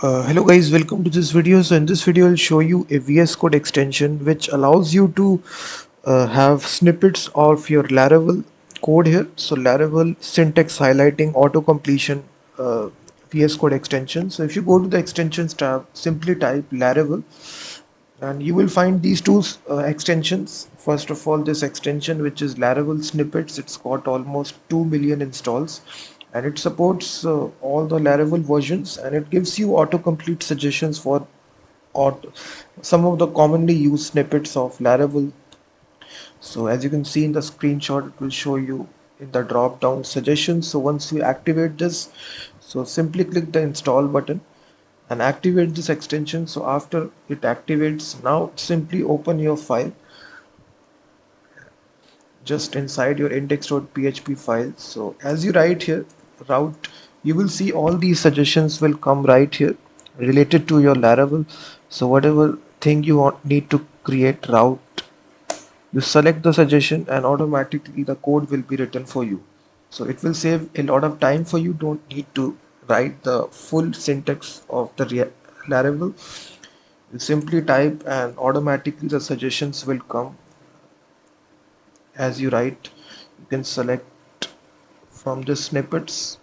Hello guys, welcome to this video. So in this video I'll show you a VS Code extension which allows you to have snippets of your Laravel code here. So Laravel syntax highlighting auto completion VS Code extension. So if you go to the extensions tab, simply type Laravel and you will find these two extensions. First of all, this extension which is Laravel snippets, it's got almost 2 million installs and it supports all the Laravel versions, and it gives you autocomplete suggestions for auto, some of the commonly used snippets of Laravel. So as you can see in the screenshot, it will show you in the drop down suggestions. So once you activate this, so simply click the install button and activate this extension. So after it activates, now simply open your file just inside your index.php file. So as you write here route, you will see all these suggestions will come right here related to your Laravel. So whatever thing you need to create route, you select the suggestion and automatically the code will be written for you. So it will save a lot of time for you. Don't need to write the full syntax of the Laravel. You simply type and automatically the suggestions will come as you write. You can select from the snippets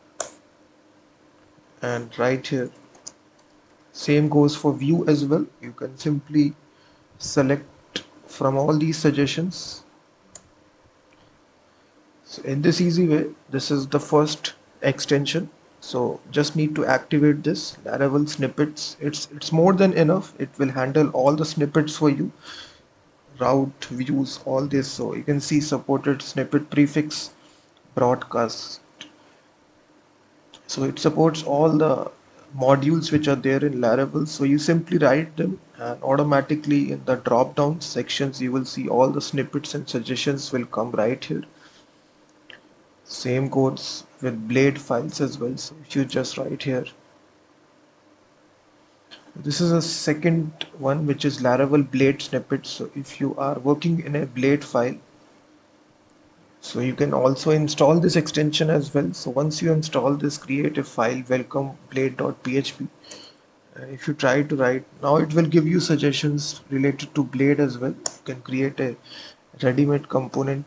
and right here. Same goes for view as well. You can simply select from all these suggestions. So in this easy way, this is the first extension. So just need to activate this Laravel snippets. It's more than enough. It will handle all the snippets for you. Route, views, all this. So you can see supported snippet prefix, broadcast. So it supports all the modules which are there in Laravel. So you simply write them and automatically in the drop down sections you will see all the snippets and suggestions will come right here. Same goes with blade files as well. So if you just write here, this is a second one which is Laravel blade snippets. So if you are working in a blade file, so you can also install this extension as well. So once you install this, create a file welcome blade.php. If you try to write now, it will give you suggestions related to blade as well. You can create a ready-made component,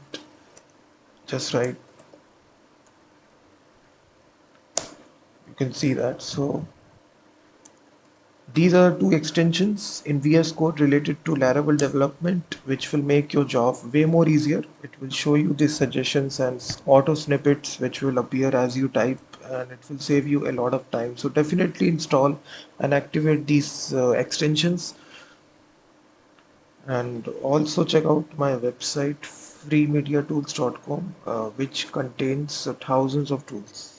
just write, you can see that. So these are two extensions in VS Code related to Laravel development, which will make your job way more easier. It will show you the suggestions and auto snippets which will appear as you type, and it will save you a lot of time. So definitely install and activate these extensions. And also check out my website freemediatools.com, which contains thousands of tools.